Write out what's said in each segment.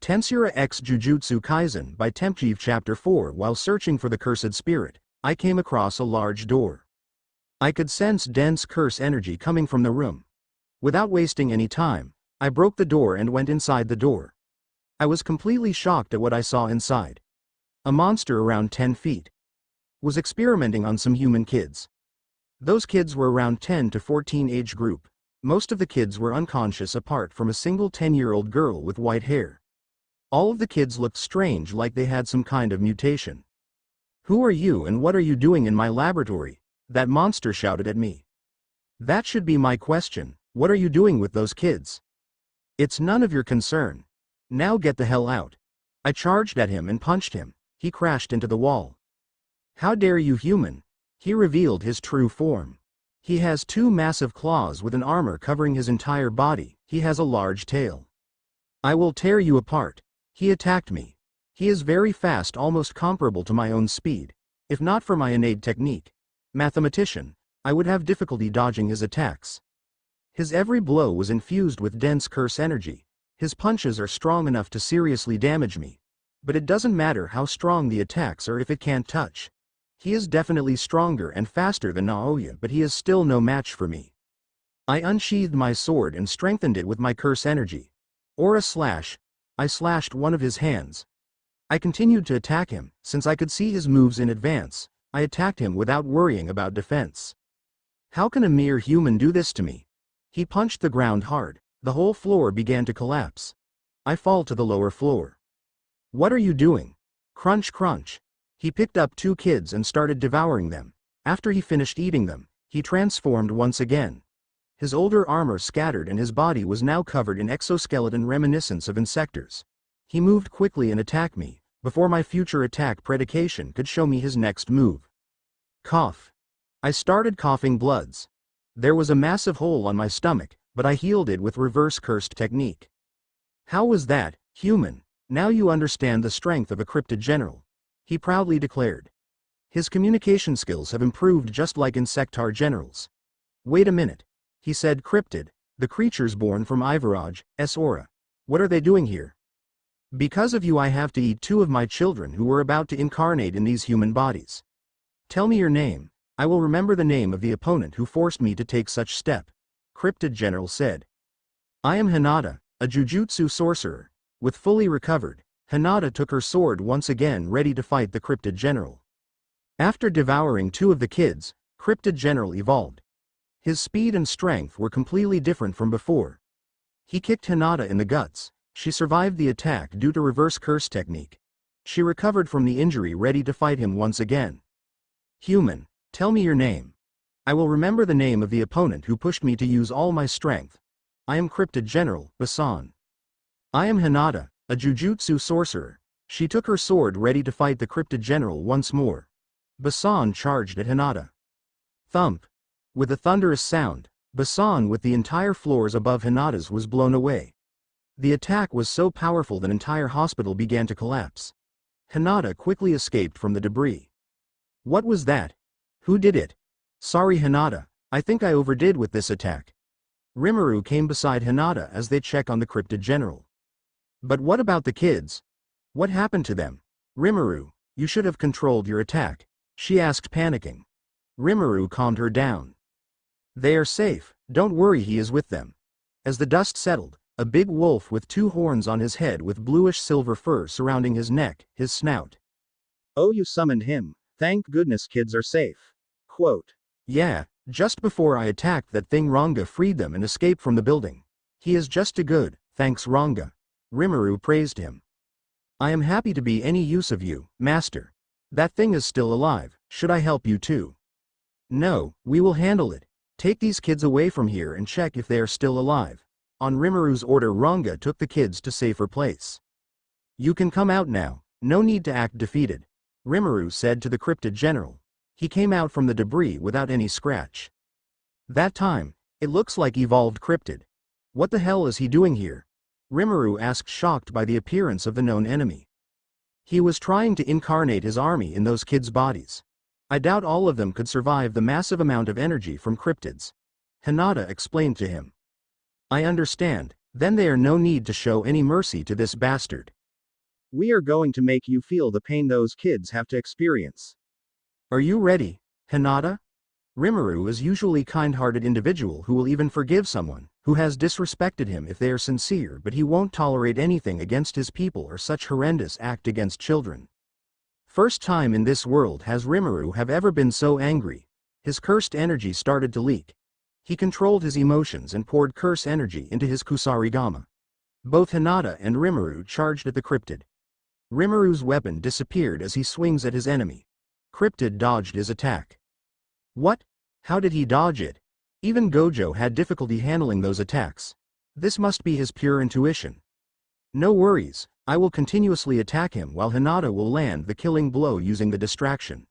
Tensura x Jujutsu Kaisen by Tempjiv Chapter 4. While searching for the cursed spirit, I came across a large door. I could sense dense curse energy coming from the room. Without wasting any time, I broke the door and went inside the door. I was completely shocked at what I saw inside. A monster around 10 feet was experimenting on some human kids. Those kids were around 10 to 14 age group. Most of the kids were unconscious apart from a single 10-year-old girl with white hair. All of the kids looked strange, like they had some kind of mutation. "Who are you and what are you doing in my laboratory?" that monster shouted at me. "That should be my question. What are you doing with those kids? It's none of your concern. Now get the hell out." I charged at him and punched him. He crashed into the wall. "How dare you, human?" He revealed his true form. He has 2 massive claws with an armor covering his entire body. He has a large tail. "I will tear you apart." He attacked me. He is very fast, almost comparable to my own speed. If not for my innate technique, mathematician, I would have difficulty dodging his attacks. His every blow was infused with dense curse energy. His punches are strong enough to seriously damage me. But it doesn't matter how strong the attacks are if it can't touch. He is definitely stronger and faster than Naoya, but he is still no match for me. I unsheathed my sword and strengthened it with my curse energy. Aura slash. I slashed one of his hands. I continued to attack him. Since I could see his moves in advance, I attacked him without worrying about defense. How can a mere human do this to me? He punched the ground hard. The whole floor began to collapse. I fall to the lower floor. "What are you doing?" Crunch crunch. He picked up 2 kids and started devouring them. After he finished eating them, he transformed once again. His older armor scattered and his body was now covered in exoskeleton reminiscence of insectors. He moved quickly and attacked me, before my future attack predication could show me his next move. Cough. I started coughing bloods. There was a massive hole on my stomach, but I healed it with reverse cursed technique. "How was that, human? Now you understand the strength of a Cryptid general," he proudly declared. "His communication skills have improved just like Insectar generals." "Wait a minute," he said. "Cryptid, the creatures born from Ivaraj's aura. What are they doing here?" "Because of you I have to eat 2 of my children who were about to incarnate in these human bodies. Tell me your name. I will remember the name of the opponent who forced me to take such step," Cryptid general said. "I am Hinata, a Jujutsu sorcerer." With fully recovered, Hinata took her sword once again, ready to fight the Cryptid general. After devouring 2 of the kids, Cryptid general evolved. His speed and strength were completely different from before. He kicked Hinata in the guts. She survived the attack due to reverse curse technique. She recovered from the injury, ready to fight him once again. "Human, tell me your name. I will remember the name of the opponent who pushed me to use all my strength. I am Cryptid General Basan. I am Hinata, a Jujutsu sorcerer." She took her sword ready to fight the Cryptid General once more. Basan charged at Hinata. Thump. With a thunderous sound, Basan with the entire floors above Hinata's was blown away. The attack was so powerful that entire hospital began to collapse. Hinata quickly escaped from the debris. "What was that? Who did it?" "Sorry Hinata, I think I overdid with this attack." Rimuru came beside Hinata as they check on the Cryptid General. "But what about the kids? What happened to them?" "Rimuru, you should have controlled your attack," she asked, panicking. Rimuru calmed her down. "They are safe, don't worry, he is with them." As the dust settled, a big wolf with 2 horns on his head with bluish silver fur surrounding his neck, his snout. "Oh, you summoned him. Thank goodness kids are safe." Quote. "Yeah, just before I attacked that thing Ranga freed them and escaped from the building. He is just too good, thanks Ranga." Rimuru praised him. "I am happy to be any use of you, master. That thing is still alive, should I help you too?" "No, we will handle it. Take these kids away from here and check if they are still alive." On Rimuru's order, Ranga took the kids to safer place. "You can come out now, no need to act defeated," Rimuru said to the Cryptid General. He came out from the debris without any scratch. That time, it looks like evolved Cryptid. "What the hell is he doing here?" Rimuru asked, shocked by the appearance of the known enemy. "He was trying to incarnate his army in those kids' bodies. I doubt all of them could survive the massive amount of energy from cryptids," Hinata explained to him. "I understand, then there are no need to show any mercy to this bastard." We are going to make you feel the pain those kids have to experience. Are you ready, Hinata? Rimuru is usually a kind-hearted individual who will even forgive someone who has disrespected him if they are sincere, but he won't tolerate anything against his people or such horrendous act against children. First time in this world has Rimuru have ever been so angry. His cursed energy started to leak. He controlled his emotions and poured curse energy into his Kusarigama. Both Hinata and Rimuru charged at the Cryptid. Rimuru's weapon disappeared as he swings at his enemy. Cryptid dodged his attack. What? How did he dodge it? Even Gojo had difficulty handling those attacks. This must be his pure intuition. No worries, I will continuously attack him while Hinata will land the killing blow using the distraction.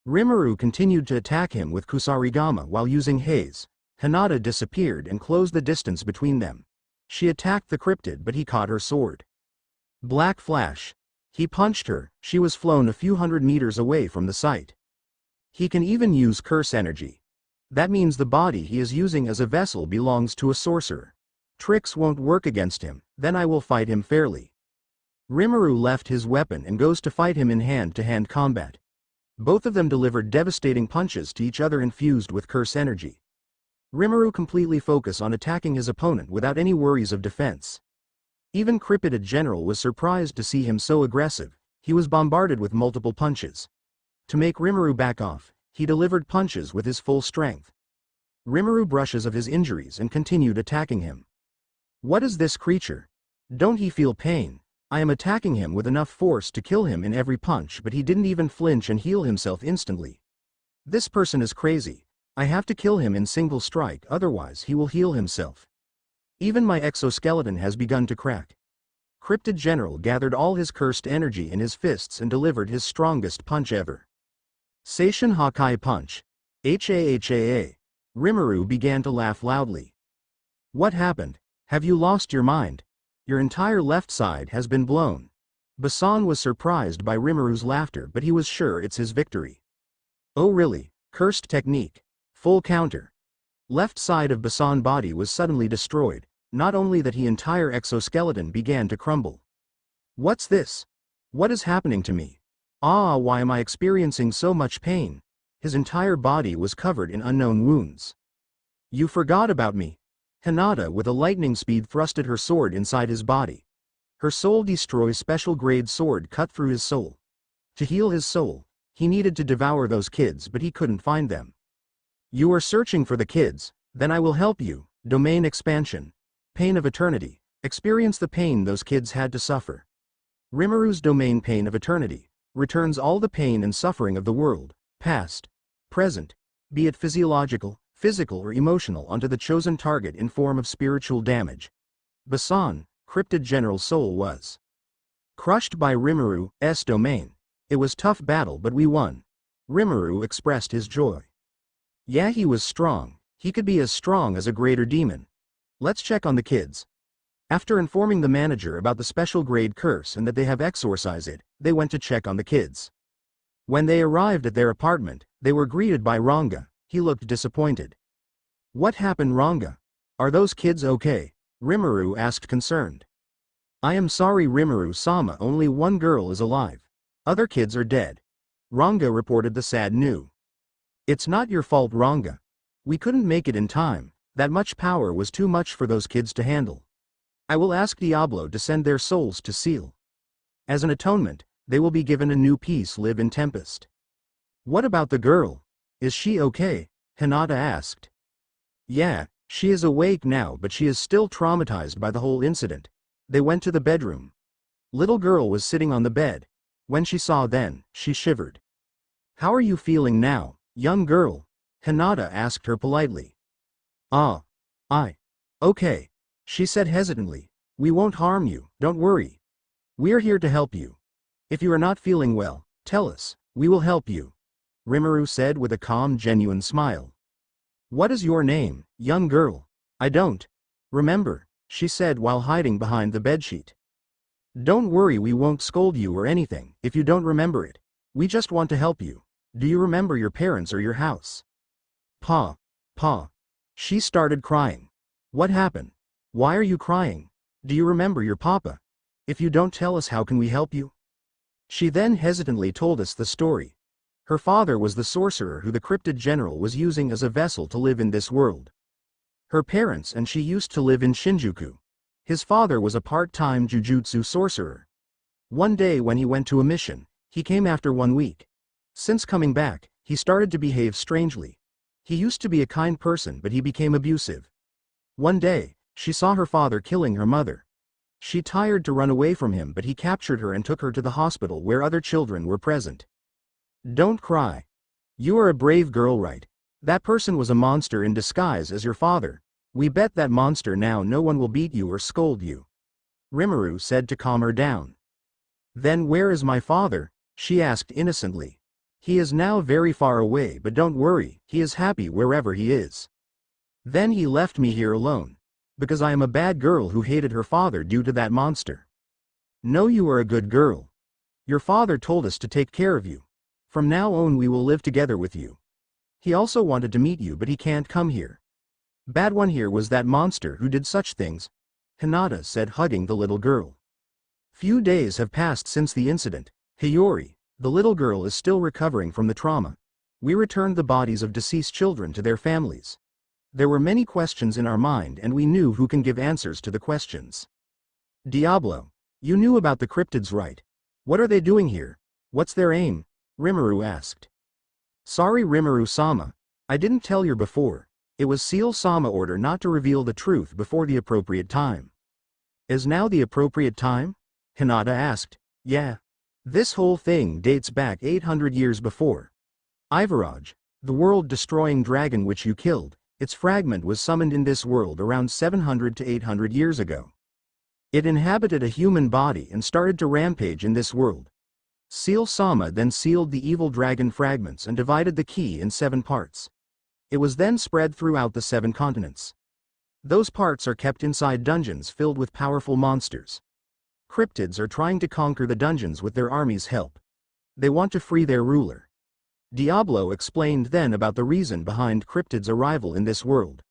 Rimuru continued to attack him with Kusarigama while using haze. Hinata disappeared and closed the distance between them. She attacked the Cryptid but he caught her sword. Black flash. He punched her, she was flown a few hundred meters away from the site. He can even use curse energy. That means the body he is using as a vessel belongs to a sorcerer. Tricks won't work against him, then I will fight him fairly. Rimuru left his weapon and goes to fight him in hand-to-hand combat. Both of them delivered devastating punches to each other infused with curse energy. Rimuru completely focused on attacking his opponent without any worries of defense. Even Cryptid General was surprised to see him so aggressive. He was bombarded with multiple punches. To make Rimuru back off, he delivered punches with his full strength. Rimuru brushes of his injuries and continued attacking him. What is this creature? Don't he feel pain? I am attacking him with enough force to kill him in every punch, but he didn't even flinch and heal himself instantly. This person is crazy. I have to kill him in single strike, otherwise he will heal himself. Even my exoskeleton has begun to crack. Cryptid General gathered all his cursed energy in his fists and delivered his strongest punch ever. Seishin Hakai Punch. HAHAA. Rimuru began to laugh loudly. What happened? Have you lost your mind? Your entire left side has been blown. Basan was surprised by Rimuru's laughter, but he was sure it's his victory. Oh really? Cursed technique. Full counter. Left side of Basan's body was suddenly destroyed, not only that his entire exoskeleton began to crumble. What's this? What is happening to me? Why am I experiencing so much pain? His entire body was covered in unknown wounds. You forgot about me. Hinata with a lightning speed thrusted her sword inside his body. Her soul destroy special grade sword cut through his soul. To heal his soul, he needed to devour those kids, but he couldn't find them. You are searching for the kids, then I will help you. Domain expansion. Pain of eternity. Experience the pain those kids had to suffer. Rimuru's domain pain of eternity returns all the pain and suffering of the world, past, present, be it physiological, physical or emotional, onto the chosen target in form of spiritual damage. Basan, Cryptid General's soul was crushed by Rimuru's domain. It was tough battle, but we won. Rimuru expressed his joy. Yeah, he was strong. He could be as strong as a greater demon. Let's check on the kids. After informing the manager about the special grade curse and that they have exorcised it, they went to check on the kids. When they arrived at their apartment, they were greeted by Ranga. He looked disappointed. What happened, Ranga? Are those kids okay? Rimuru asked, concerned. I am sorry, Rimuru-sama, only one girl is alive. Other kids are dead. Ranga reported the sad news. It's not your fault, Ranga. We couldn't make it in time. That much power was too much for those kids to handle. I will ask Diablo to send their souls to Seal. As an atonement, they will be given a new peace live in Tempest. What about the girl? Is she okay? Hinata asked. Yeah, she is awake now, but she is still traumatized by the whole incident. They went to the bedroom. Little girl was sitting on the bed. When she saw them, she shivered. How are you feeling now, young girl? Hinata asked her politely. Okay. She said hesitantly. We won't harm you, don't worry. We're here to help you. If you are not feeling well, tell us, we will help you. Rimuru said with a calm, genuine smile. What is your name, young girl? I don't remember, she said while hiding behind the bedsheet. Don't worry, we won't scold you or anything if you don't remember it. We just want to help you. Do you remember your parents or your house? Pa. She started crying. What happened? Why are you crying? Do you remember your papa? If you don't tell us, how can we help you? She then hesitantly told us the story. Her father was the sorcerer who the Cryptid general was using as a vessel to live in this world. Her parents and she used to live in Shinjuku. His father was a part-time Jujutsu sorcerer. One day when he went to a mission, he came after 1 week. Since coming back, he started to behave strangely. He used to be a kind person, but he became abusive. One day, she saw her father killing her mother. She tried to run away from him, but he captured her and took her to the hospital where other children were present. Don't cry. You are a brave girl, right? That person was a monster in disguise as your father. We bet that monster now no one will beat you or scold you. Rimuru said to calm her down. Then where is my father? She asked innocently. He is now very far away, but don't worry, he is happy wherever he is. Then he left me here alone. Because I am a bad girl who hated her father due to that monster. No, you are a good girl. Your father told us to take care of you. From now on we will live together with you. He also wanted to meet you, but he can't come here. Bad one here was that monster who did such things, Hinata said, hugging the little girl. Few days have passed since the incident. Hiyori, the little girl, is still recovering from the trauma. We returned the bodies of deceased children to their families. There were many questions in our mind and we knew who can give answers to the questions. Diablo, you knew about the cryptids, right? What are they doing here? What's their aim? Rimuru asked. Sorry Rimuru-sama, I didn't tell you before. It was Seal-sama order not to reveal the truth before the appropriate time. Is now the appropriate time? Hinata asked. Yeah. This whole thing dates back 800 years before. Ivaraj, the world-destroying dragon which you killed, its fragment was summoned in this world around 700 to 800 years ago. It inhabited a human body and started to rampage in this world. Seal-sama then sealed the evil dragon fragments and divided the key in 7 parts. It was then spread throughout the 7 continents. Those parts are kept inside dungeons filled with powerful monsters. Cryptids are trying to conquer the dungeons with their army's help. They want to free their ruler. Diablo explained then about the reason behind Cryptid's arrival in this world.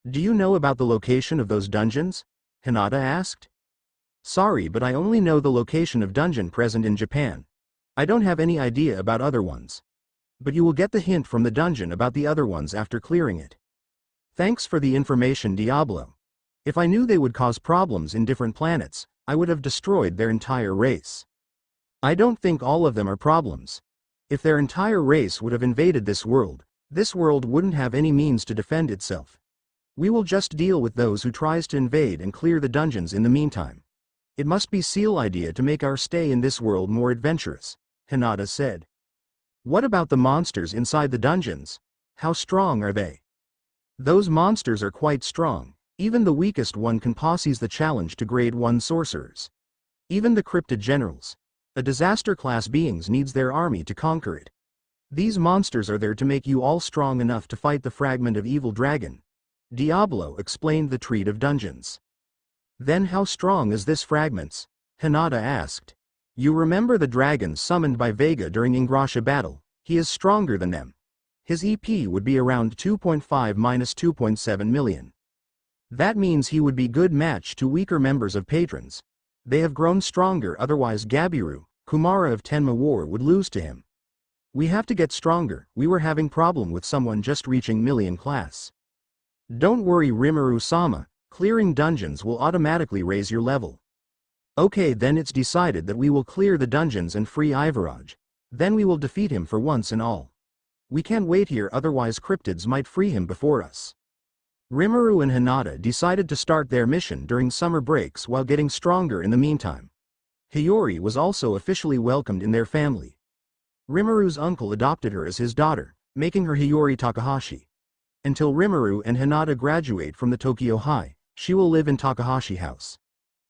Do you know about the location of those dungeons? Hinata asked. Sorry, but I only know the location of dungeon present in Japan. I don't have any idea about other ones. But you will get the hint from the dungeon about the other ones after clearing it. Thanks for the information, Diablo. If I knew they would cause problems in different planets, I would have destroyed their entire race. I don't think all of them are problems. If their entire race would have invaded this world wouldn't have any means to defend itself. We will just deal with those who tries to invade and clear the dungeons in the meantime. It must be Seal idea to make our stay in this world more adventurous, Hinata said. What about the monsters inside the dungeons? How strong are they? Those monsters are quite strong. Even the weakest one can possess the challenge to grade 1 sorcerers. Even the Cryptid generals, a disaster class beings, needs their army to conquer it. These monsters are there to make you all strong enough to fight the fragment of evil dragon. Diablo explained the treat of dungeons. Then how strong is this fragments? Hinata asked. You remember the dragon summoned by Vega during Ingrasha battle? He is stronger than them. His EP would be around 2.5 minus 2.7 million. That means he would be good match to weaker members of patrons. They have grown stronger, otherwise Gabiru, Kumara of Tenma War, would lose to him. We have to get stronger. We were having problem with someone just reaching million class. Don't worry Rimuru-sama, clearing dungeons will automatically raise your level. Okay, then it's decided that we will clear the dungeons and free Ivaraj. Then we will defeat him for once and all. We can't wait here, otherwise cryptids might free him before us. Rimuru and Hinata decided to start their mission during summer breaks while getting stronger in the meantime. Hiyori was also officially welcomed in their family. Rimuru's uncle adopted her as his daughter, making her Hiyori Takahashi. Until Rimuru and Hinata graduate from the Tokyo High, she will live in Takahashi House.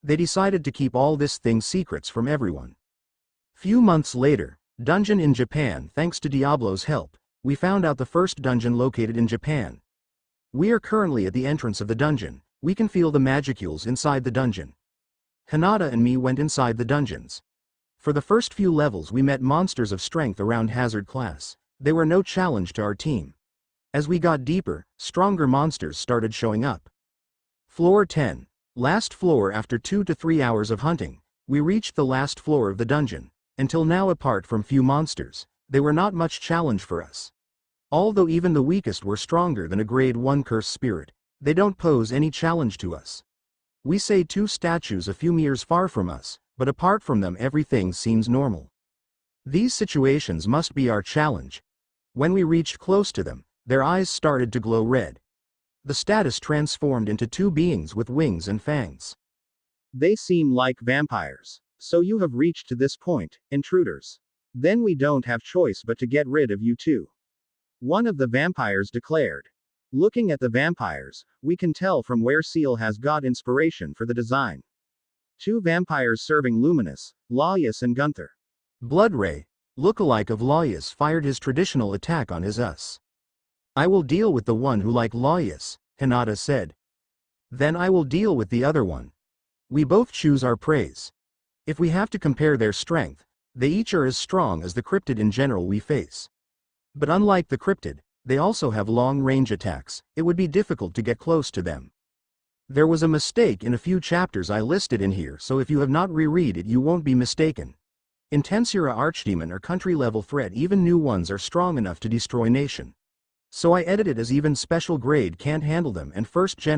They decided to keep all this thing secrets from everyone. Few months later, dungeon in Japan. Thanks to Diablo's help, we found out the first dungeon located in Japan. We are currently at the entrance of the dungeon. We can feel the magicules inside the dungeon. Hinata and me went inside the dungeons. For the first few levels we met monsters of strength around hazard class. They were no challenge to our team. As we got deeper, stronger monsters started showing up. Floor 10. Last floor. After 2 to 3 hours of hunting, We reached the last floor of the dungeon. Until now, apart from few monsters, they were not much challenge for us. Although even the weakest were stronger than a grade 1 curse spirit, they don't pose any challenge to us. We say 2 statues a few meters far from us, but apart from them everything seems normal. These situations must be our challenge. When we reached close to them, their eyes started to glow red. The status transformed into 2 beings with wings and fangs. They seem like vampires. So you have reached to this point, intruders. Then we don't have choice but to get rid of you too. One of the vampires declared. Looking at the vampires, we can tell from where Seal has got inspiration for the design. 2 vampires serving Luminous, Laius and Gunther. Bloodray, lookalike of Laius, fired his traditional attack on his us. I will deal with the one who like Laius, Hinata said. Then I will deal with the other one. We both choose our praise. If we have to compare their strength, they each are as strong as the Cryptid in general we face. But unlike the Cryptid, they also have long-range attacks. It would be difficult to get close to them. There was a mistake in a few chapters I listed in here, so if you have not reread it you won't be mistaken. In Tensura Archdemon or country-level threat, even new ones are strong enough to destroy nation. So I edited as even special grade can't handle them, and first gen